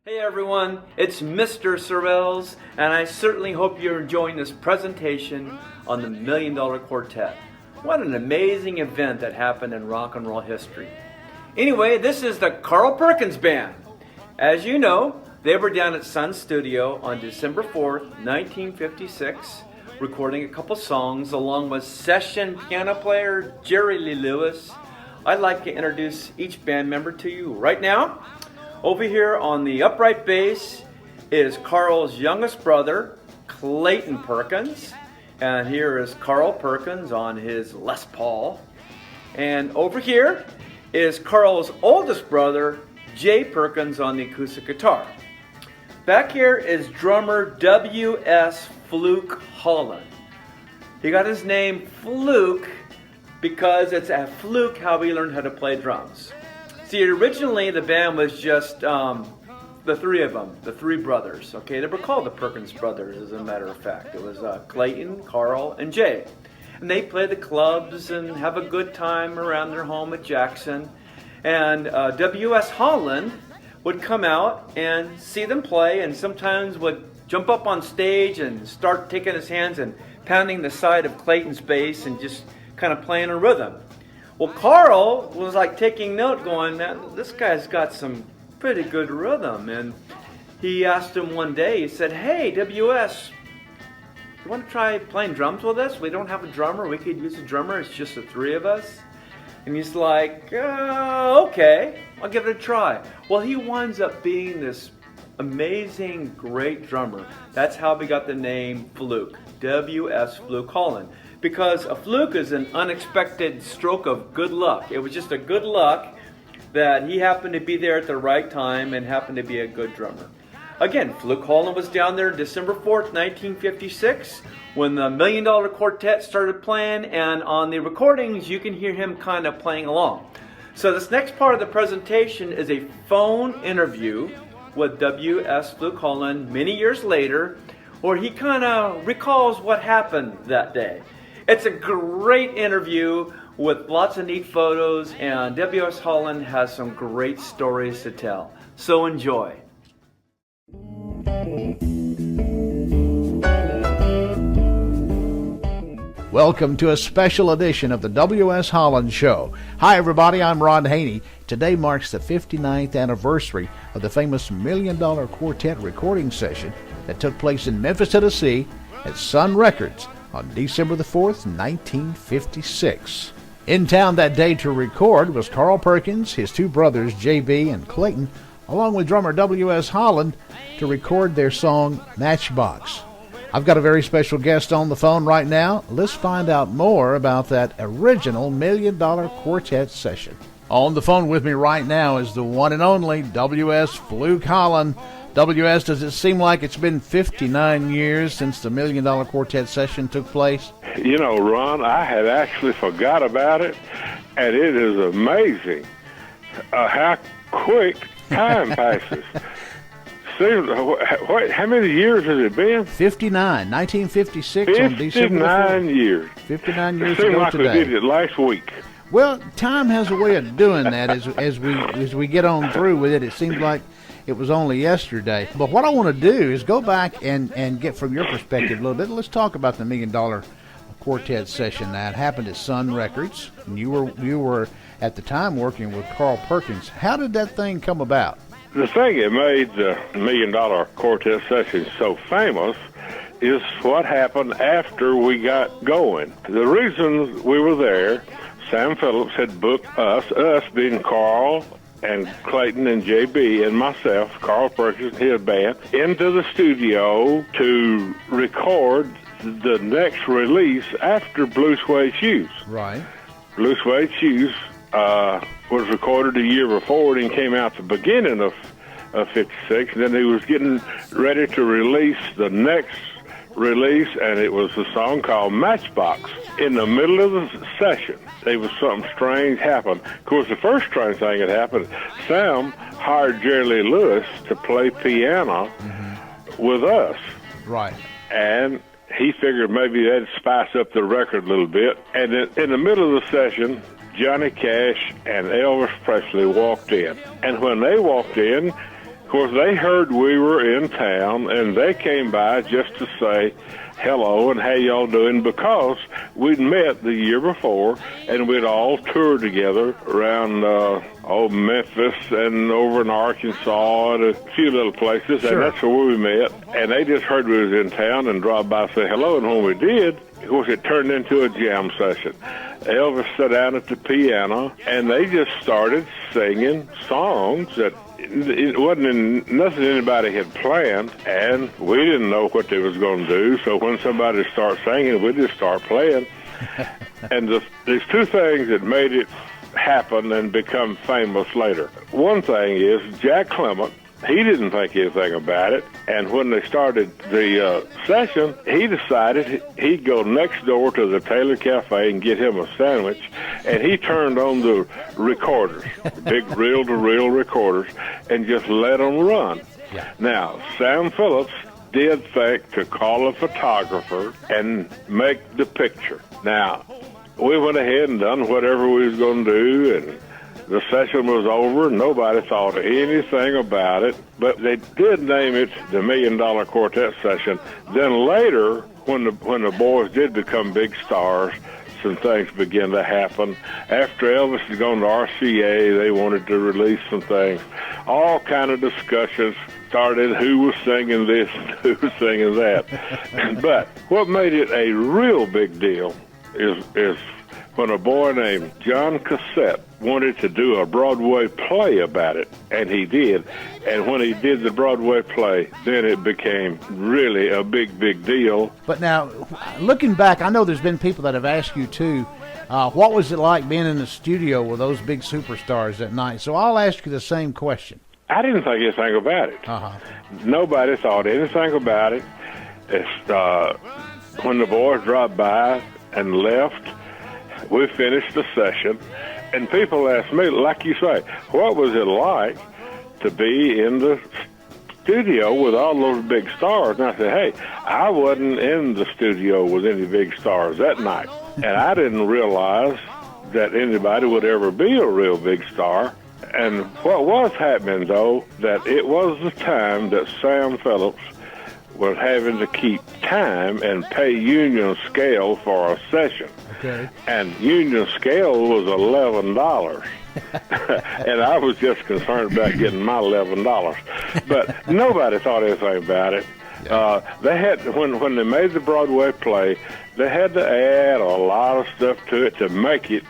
Hey everyone, it's Mr. Sorrells, and I certainly hope you're enjoying this presentation on the $1 Million Quartet. What an amazing event that happened in rock and roll history. Anyway, this is the Carl Perkins Band. As you know, they were down at Sun Studio on December 4th, 1956, recording a couple songs along with session piano player Jerry Lee Lewis. I'd like to introduce each band member to you right now. Over here on the upright bass is Carl's youngest brother, Clayton Perkins. And here is Carl Perkins on his Les Paul. And over here is Carl's oldest brother, Jay Perkins, on the acoustic guitar. Back here is drummer W.S. Fluke Holland. He got his name Fluke because it's a fluke how he learned how to play drums. See, originally the band was just the three of them, the three brothers. Okay, they were called the Perkins brothers, as a matter of fact. It was Clayton, Carl, and Jay. And they play the clubs and have a good time around their home at Jackson. And W.S. Holland would come out and see them play, and sometimes would jump up on stage and start taking his hands and pounding the side of Clayton's bass and just kind of playing a rhythm. Well, Carl was like taking note, going, "Man, this guy's got some pretty good rhythm." And he asked him one day, he said, "Hey, W.S., you want to try playing drums with us? We don't have a drummer. We could use a drummer. It's just the three of us." And he's like, "Okay, I'll give it a try." Well, he winds up being this amazing, great drummer. That's how we got the name Fluke, W.S. Fluke Holland. Because a fluke is an unexpected stroke of good luck. It was just a good luck that he happened to be there at the right time and happened to be a good drummer. Again, Fluke Holland was down there December 4th, 1956, when the $1 Million Quartet started playing, and on the recordings you can hear him kind of playing along. So this next part of the presentation is a phone interview with W.S. Fluke Holland many years later, where he kind of recalls what happened that day. It's a great interview with lots of neat photos, and W.S. Holland has some great stories to tell. So enjoy. Welcome to a special edition of the W.S. Holland Show. Hi everybody, I'm Ron Haney. Today marks the 59th anniversary of the famous $1 Million Quartet recording session that took place in Memphis, Tennessee at Sun Records on December the 4th, 1956. In town that day to record was Carl Perkins, his two brothers J.B. and Clayton, along with drummer W.S. Holland to record their song Matchbox. I've got a very special guest on the phone right now. Let's find out more about that original $1 Million Quartet session. On the phone with me right now is the one and only W.S. Fluke Holland. W.S., does it seem like it's been 59 years since the $1 Million Quartet session took place? You know, Ron, I had actually forgot about it, and it is amazing how quick time passes. See, how many years has it been? 59, 1956 on December 59 years. 59 years ago today. It seemed like today. we did it last week. Well, time has a way of doing that as we get on through with it. It seems like it was only yesterday. But what I want to do is go back and get from your perspective a little bit. Let's talk about the $1 Million Quartet session that happened at Sun Records. And you were at the time working with Carl Perkins. How did that thing come about? The thing that made the $1 Million Quartet session so famous is what happened after we got going. The reason we were there, Sam Phillips had booked us being Carl and Clayton and J.B. and myself, Carl Perkins and his band, into the studio to record the next release after Blue Suede Shoes. Right. Blue Suede Shoes was recorded a year before and came out the beginning of 56. And then he was getting ready to release the next release, and it was a song called Matchbox. In the middle of the session, there was something strange happen. Of course, the first strange thing that happened, Sam hired Jerry Lee Lewis to play piano with us. Right. And he figured maybe that'd spice up the record a little bit. And in the middle of the session, Johnny Cash and Elvis Presley walked in. And when they walked in, course, they heard we were in town, and they came by just to say hello and how y'all doing, because we'd met the year before, and we'd all toured together around Memphis and over in Arkansas and a few little places, Sure. and that's where we met. And they just heard we was in town and dropped by to say hello, and when we did, of course, it turned into a jam session. Elvis sat down at the piano, and they just started singing songs that it wasn't nothing anybody had planned, and we didn't know what they was going to do. So when somebody starts singing, we just start playing. And there's two things that made it happen and become famous later. One thing is Jack Clement. He didn't think anything about it, and when they started the session, he decided he'd go next door to the Taylor Cafe and get him a sandwich, and he turned on the recorders, big reel-to-reel recorders, and just let them run. Yeah. Now, Sam Phillips did think to call a photographer and make the picture. Now, we went ahead and done whatever we was going to do, and the session was over. Nobody thought anything about it, but they did name it the $1 Million Quartet Session. Then later, when the boys did become big stars, some things began to happen. After Elvis had gone to RCA, they wanted to release some things. All kind of discussions started, who was singing this and who was singing that. But what made it a real big deal is when a boy named John Cassette wanted to do a Broadway play about it, and he did. And when he did the Broadway play, then it became really a big, big deal. But now, looking back, I know there's been people that have asked you, too, what was it like being in the studio with those big superstars that night? So I'll ask you the same question. I didn't think anything about it. Uh-huh. Nobody thought anything about it. It's when the boys dropped by and left, we finished the session, and people asked me, like you say, what was it like to be in the studio with all those big stars? And I said, hey, I wasn't in the studio with any big stars that night, and I didn't realize that anybody would ever be a real big star. And what was happening, though, that it was the time that Sam Phillips was having to keep time and pay union scale for a session. Okay. And union scale was $11. And I was just concerned about getting my $11. But nobody thought anything about it. They had, when they made the Broadway play, they had to add a lot of stuff to it to make it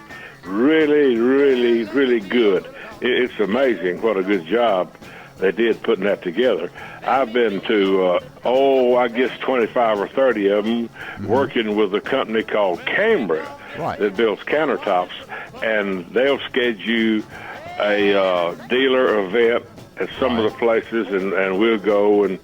really, really, really good. It's amazing what a good job they did putting that together. I've been to, I guess 25 or 30 of them, working with a company called Cambria that builds countertops, and they'll schedule a dealer event at some of the places, and we'll go and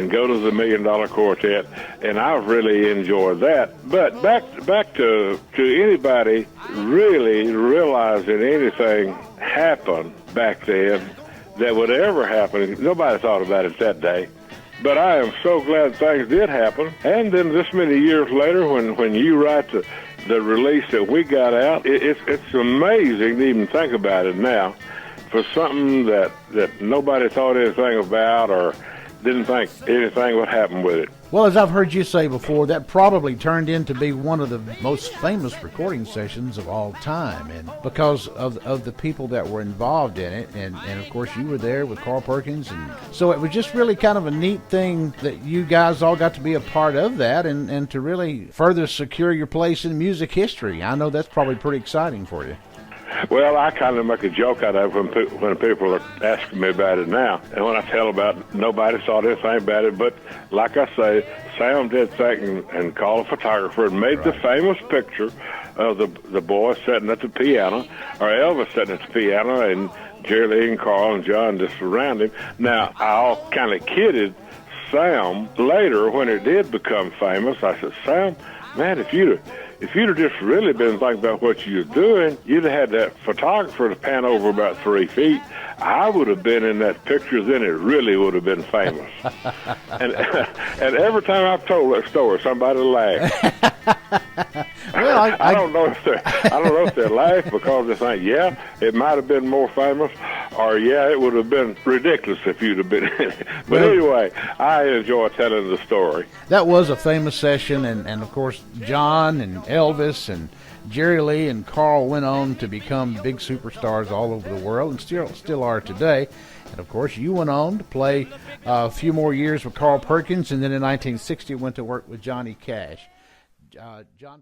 go to the $1 Million Quartet, and I've really enjoyed that. But back to anybody really realizing anything happened back then that would ever happen, nobody thought about it that day. But I am so glad things did happen. And then this many years later, when you write the release that we got out, it's amazing to even think about it now, for something that nobody thought anything about or didn't think anything would happen with it. Well, as I've heard you say before, that probably turned into be one of the most famous recording sessions of all time, and because of the people that were involved in it, and of course you were there with Carl Perkins, and so it was just really kind of a neat thing that you guys all got to be a part of that, and to really further secure your place in music history. I know that's probably pretty exciting for you. Well, I kind of make a joke out of it when people are asking me about it now. And when I tell about nobody thought anything about it, but like I say, Sam did think and called a photographer and made the famous picture of the boy sitting at the piano, or Elvis sitting at the piano, and Jerry Lee and Carl and John just around him. Now, I all kind of kidded Sam later when it did become famous. I said, Sam, man, if you'd have just really been thinking about what you were doing, you'd have had that photographer to pan over about 3 feet. I would have been in that picture, then it really would have been famous. and every time I've told that story, somebody laughs. Well, I don't know if they laugh because they think, yeah, it might have been more famous, Or, yeah, it would have been ridiculous if you'd have been in it. But Well, anyway, I enjoy telling the story. that was a famous session, and of course, John and Elvis and Jerry Lee and Carl went on to become big superstars all over the world, and still are today. And of course, you went on to play a few more years with Carl Perkins, and then in 1960 went to work with Johnny Cash. John.